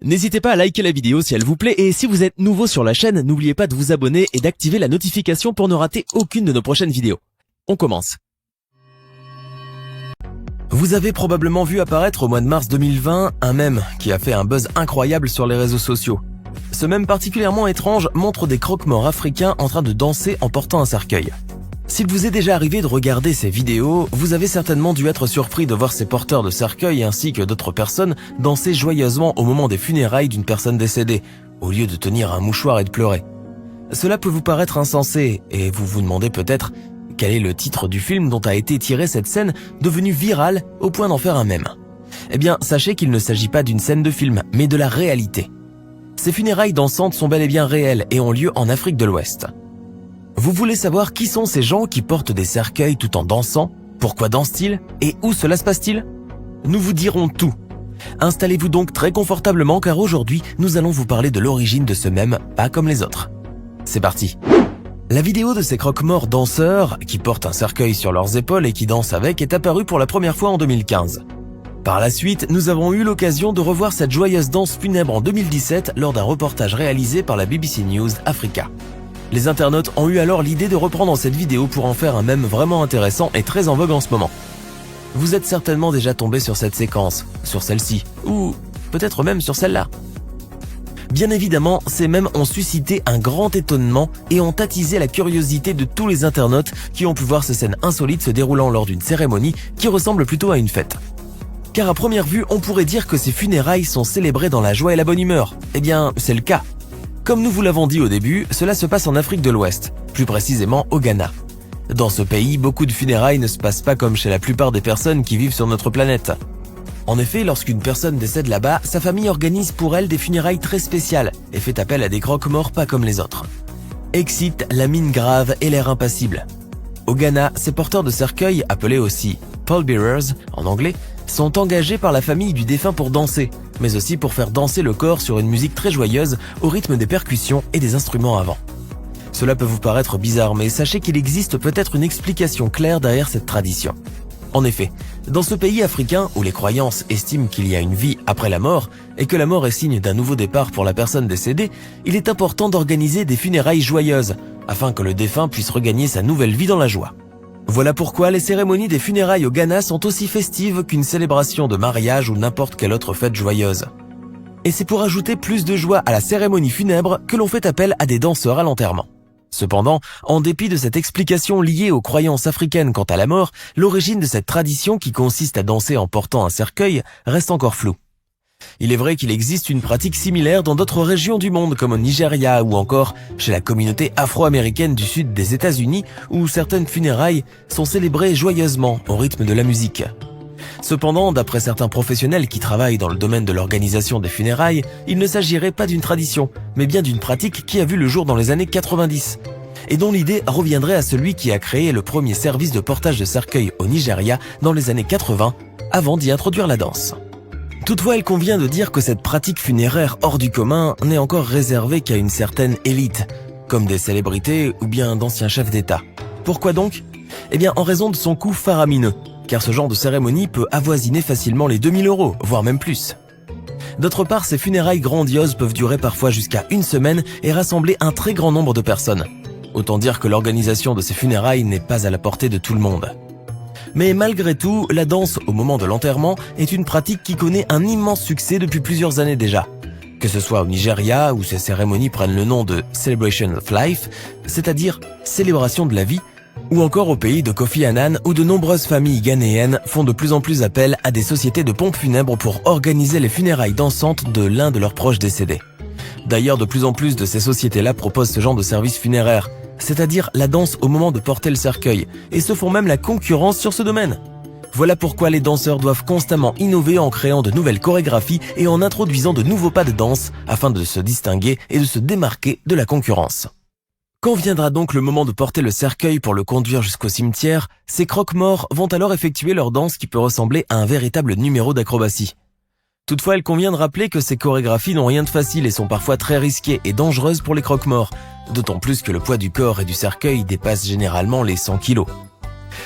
N'hésitez pas à liker la vidéo si elle vous plaît et si vous êtes nouveau sur la chaîne, n'oubliez pas de vous abonner et d'activer la notification pour ne rater aucune de nos prochaines vidéos. On commence. Vous avez probablement vu apparaître au mois de mars 2020 un mème qui a fait un buzz incroyable sur les réseaux sociaux. Ce mème particulièrement étrange montre des croque-morts africains en train de danser en portant un cercueil. S'il vous est déjà arrivé de regarder ces vidéos, vous avez certainement dû être surpris de voir ces porteurs de cercueils ainsi que d'autres personnes danser joyeusement au moment des funérailles d'une personne décédée, au lieu de tenir un mouchoir et de pleurer. Cela peut vous paraître insensé, et vous vous demandez peut-être quel est le titre du film dont a été tirée cette scène devenue virale au point d'en faire un mème. Eh bien, sachez qu'il ne s'agit pas d'une scène de film, mais de la réalité. Ces funérailles dansantes sont bel et bien réelles et ont lieu en Afrique de l'Ouest. Vous voulez savoir qui sont ces gens qui portent des cercueils tout en dansant? Pourquoi dansent-ils? Et où cela se passe-t-il? Nous vous dirons tout. Installez-vous donc très confortablement car aujourd'hui, nous allons vous parler de l'origine de ce mème pas comme les autres. C'est parti. La vidéo de ces croque-morts danseurs qui portent un cercueil sur leurs épaules et qui dansent avec est apparue pour la première fois en 2015. Par la suite, nous avons eu l'occasion de revoir cette joyeuse danse funèbre en 2017 lors d'un reportage réalisé par la BBC News Africa. Les internautes ont eu alors l'idée de reprendre cette vidéo pour en faire un mème vraiment intéressant et très en vogue en ce moment. Vous êtes certainement déjà tombé sur cette séquence, sur celle-ci, ou peut-être même sur celle-là. Bien évidemment, ces mèmes ont suscité un grand étonnement et ont attisé la curiosité de tous les internautes qui ont pu voir ces scènes insolites se déroulant lors d'une cérémonie qui ressemble plutôt à une fête. Car à première vue, on pourrait dire que ces funérailles sont célébrées dans la joie et la bonne humeur. Eh bien, c'est le cas. Comme nous vous l'avons dit au début, cela se passe en Afrique de l'Ouest, plus précisément au Ghana. Dans ce pays, beaucoup de funérailles ne se passent pas comme chez la plupart des personnes qui vivent sur notre planète. En effet, lorsqu'une personne décède là-bas, sa famille organise pour elle des funérailles très spéciales et fait appel à des croque-morts pas comme les autres. Excite la mine grave et l'air impassible. Au Ghana, ces porteurs de cercueils, appelés aussi pallbearers en anglais, sont engagés par la famille du défunt pour danser, mais aussi pour faire danser le corps sur une musique très joyeuse au rythme des percussions et des instruments à vent. Cela peut vous paraître bizarre, mais sachez qu'il existe peut-être une explication claire derrière cette tradition. En effet, dans ce pays africain où les croyances estiment qu'il y a une vie après la mort et que la mort est signe d'un nouveau départ pour la personne décédée, il est important d'organiser des funérailles joyeuses afin que le défunt puisse regagner sa nouvelle vie dans la joie. Voilà pourquoi les cérémonies des funérailles au Ghana sont aussi festives qu'une célébration de mariage ou n'importe quelle autre fête joyeuse. Et c'est pour ajouter plus de joie à la cérémonie funèbre que l'on fait appel à des danseurs à l'enterrement. Cependant, en dépit de cette explication liée aux croyances africaines quant à la mort, l'origine de cette tradition qui consiste à danser en portant un cercueil reste encore floue. Il est vrai qu'il existe une pratique similaire dans d'autres régions du monde comme au Nigeria ou encore chez la communauté afro-américaine du sud des États-Unis où certaines funérailles sont célébrées joyeusement au rythme de la musique. Cependant, d'après certains professionnels qui travaillent dans le domaine de l'organisation des funérailles, il ne s'agirait pas d'une tradition, mais bien d'une pratique qui a vu le jour dans les années 90 et dont l'idée reviendrait à celui qui a créé le premier service de portage de cercueil au Nigeria dans les années 80 avant d'y introduire la danse. Toutefois, il convient de dire que cette pratique funéraire hors du commun n'est encore réservée qu'à une certaine élite, comme des célébrités ou bien d'anciens chefs d'État. Pourquoi donc? Eh bien, en raison de son coût faramineux, car ce genre de cérémonie peut avoisiner facilement les 2000 €, voire même plus. D'autre part, ces funérailles grandioses peuvent durer parfois jusqu'à une semaine et rassembler un très grand nombre de personnes. Autant dire que l'organisation de ces funérailles n'est pas à la portée de tout le monde. Mais malgré tout, la danse au moment de l'enterrement est une pratique qui connaît un immense succès depuis plusieurs années déjà. Que ce soit au Nigeria où ces cérémonies prennent le nom de Celebration of Life, c'est-à-dire célébration de la vie, ou encore au pays de Kofi Annan où de nombreuses familles ghanéennes font de plus en plus appel à des sociétés de pompes funèbres pour organiser les funérailles dansantes de l'un de leurs proches décédés. D'ailleurs, de plus en plus de ces sociétés-là proposent ce genre de service funéraire, c'est-à-dire la danse au moment de porter le cercueil, et se font même la concurrence sur ce domaine. Voilà pourquoi les danseurs doivent constamment innover en créant de nouvelles chorégraphies et en introduisant de nouveaux pas de danse afin de se distinguer et de se démarquer de la concurrence. Quand viendra donc le moment de porter le cercueil pour le conduire jusqu'au cimetière, ces croque-morts vont alors effectuer leur danse qui peut ressembler à un véritable numéro d'acrobatie. Toutefois, il convient de rappeler que ces chorégraphies n'ont rien de facile et sont parfois très risquées et dangereuses pour les croque-morts, d'autant plus que le poids du corps et du cercueil dépasse généralement les 100 kilos.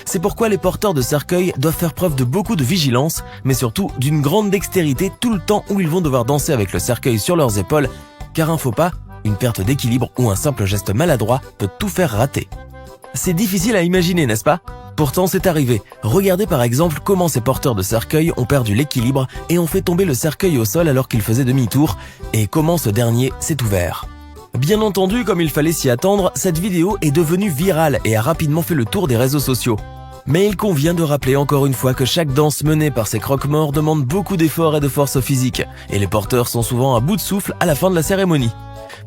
C'est pourquoi les porteurs de cercueils doivent faire preuve de beaucoup de vigilance, mais surtout d'une grande dextérité tout le temps où ils vont devoir danser avec le cercueil sur leurs épaules, car un faux pas, une perte d'équilibre ou un simple geste maladroit peut tout faire rater. C'est difficile à imaginer, n'est-ce pas? Pourtant, c'est arrivé. Regardez par exemple comment ces porteurs de cercueil ont perdu l'équilibre et ont fait tomber le cercueil au sol alors qu'ils faisaient demi-tour, et comment ce dernier s'est ouvert. Bien entendu, comme il fallait s'y attendre, cette vidéo est devenue virale et a rapidement fait le tour des réseaux sociaux. Mais il convient de rappeler encore une fois que chaque danse menée par ces croque-morts demande beaucoup d'efforts et de force physique, et les porteurs sont souvent à bout de souffle à la fin de la cérémonie.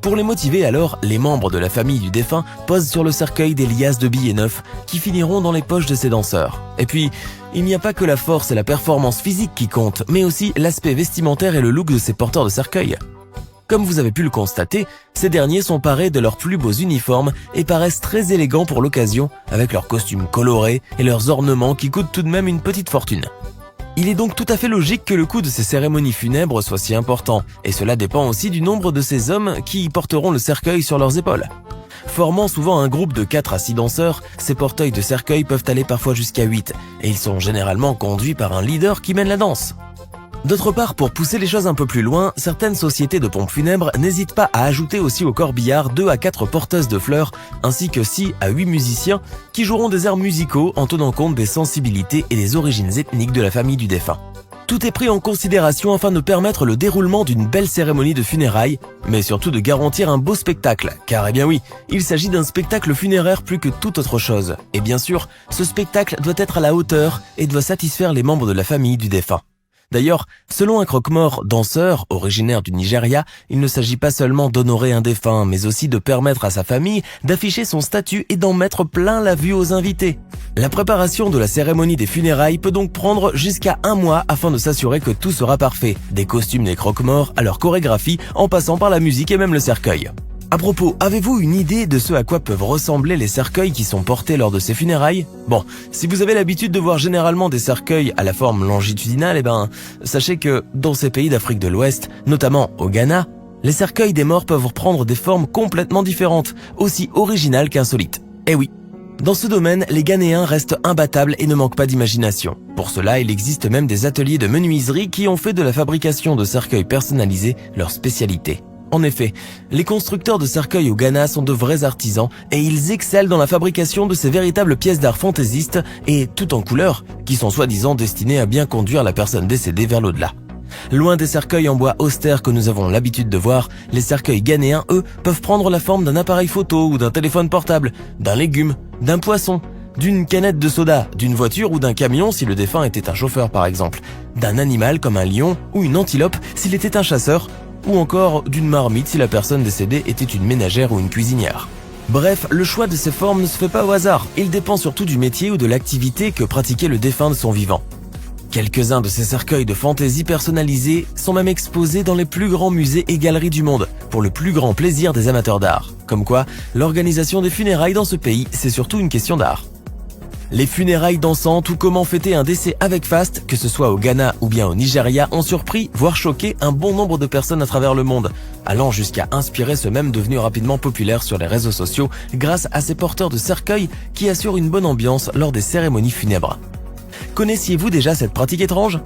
Pour les motiver alors, les membres de la famille du défunt posent sur le cercueil des liasses de billets neufs qui finiront dans les poches de ces danseurs. Et puis, il n'y a pas que la force et la performance physique qui comptent, mais aussi l'aspect vestimentaire et le look de ces porteurs de cercueil. Comme vous avez pu le constater, ces derniers sont parés de leurs plus beaux uniformes et paraissent très élégants pour l'occasion, avec leurs costumes colorés et leurs ornements qui coûtent tout de même une petite fortune. Il est donc tout à fait logique que le coût de ces cérémonies funèbres soit si important, et cela dépend aussi du nombre de ces hommes qui porteront le cercueil sur leurs épaules. Formant souvent un groupe de 4 à 6 danseurs, ces porteuils de cercueil peuvent aller parfois jusqu'à 8, et ils sont généralement conduits par un leader qui mène la danse. D'autre part, pour pousser les choses un peu plus loin, certaines sociétés de pompes funèbres n'hésitent pas à ajouter aussi au corbillard 2 à 4 porteuses de fleurs, ainsi que 6 à 8 musiciens qui joueront des airs musicaux en tenant compte des sensibilités et des origines ethniques de la famille du défunt. Tout est pris en considération afin de permettre le déroulement d'une belle cérémonie de funérailles, mais surtout de garantir un beau spectacle, car eh bien oui, il s'agit d'un spectacle funéraire plus que toute autre chose. Et bien sûr, ce spectacle doit être à la hauteur et doit satisfaire les membres de la famille du défunt. D'ailleurs, selon un croque-mort danseur originaire du Nigeria, il ne s'agit pas seulement d'honorer un défunt, mais aussi de permettre à sa famille d'afficher son statut et d'en mettre plein la vue aux invités. La préparation de la cérémonie des funérailles peut donc prendre jusqu'à 1 mois afin de s'assurer que tout sera parfait, des costumes des croque-morts à leur chorégraphie en passant par la musique et même le cercueil. À propos, avez-vous une idée de ce à quoi peuvent ressembler les cercueils qui sont portés lors de ces funérailles? Bon, si vous avez l'habitude de voir généralement des cercueils à la forme longitudinale, sachez que dans ces pays d'Afrique de l'Ouest, notamment au Ghana, les cercueils des morts peuvent prendre des formes complètement différentes, aussi originales qu'insolites. Eh oui, dans ce domaine, les Ghanéens restent imbattables et ne manquent pas d'imagination. Pour cela, il existe même des ateliers de menuiserie qui ont fait de la fabrication de cercueils personnalisés leur spécialité. En effet, les constructeurs de cercueils au Ghana sont de vrais artisans et ils excellent dans la fabrication de ces véritables pièces d'art fantaisistes et tout en couleur, qui sont soi-disant destinées à bien conduire la personne décédée vers l'au-delà. Loin des cercueils en bois austère que nous avons l'habitude de voir, les cercueils ghanéens, eux, peuvent prendre la forme d'un appareil photo ou d'un téléphone portable, d'un légume, d'un poisson, d'une canette de soda, d'une voiture ou d'un camion si le défunt était un chauffeur par exemple, d'un animal comme un lion ou une antilope s'il était un chasseur, ou encore d'une marmite si la personne décédée était une ménagère ou une cuisinière. Bref, le choix de ces formes ne se fait pas au hasard, il dépend surtout du métier ou de l'activité que pratiquait le défunt de son vivant. Quelques-uns de ces cercueils de fantaisie personnalisés sont même exposés dans les plus grands musées et galeries du monde, pour le plus grand plaisir des amateurs d'art. Comme quoi, l'organisation des funérailles dans ce pays, c'est surtout une question d'art. Les funérailles dansantes ou comment fêter un décès avec faste, que ce soit au Ghana ou bien au Nigeria, ont surpris, voire choqué un bon nombre de personnes à travers le monde, allant jusqu'à inspirer ceux mêmes devenus rapidement populaires sur les réseaux sociaux grâce à ces porteurs de cercueils qui assurent une bonne ambiance lors des cérémonies funèbres. Connaissiez-vous déjà cette pratique étrange?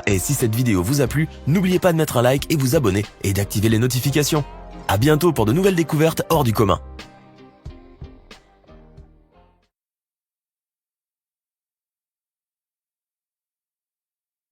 Et si cette vidéo vous a plu, n'oubliez pas de mettre un like et vous abonner et d'activer les notifications. À bientôt pour de nouvelles découvertes hors du commun.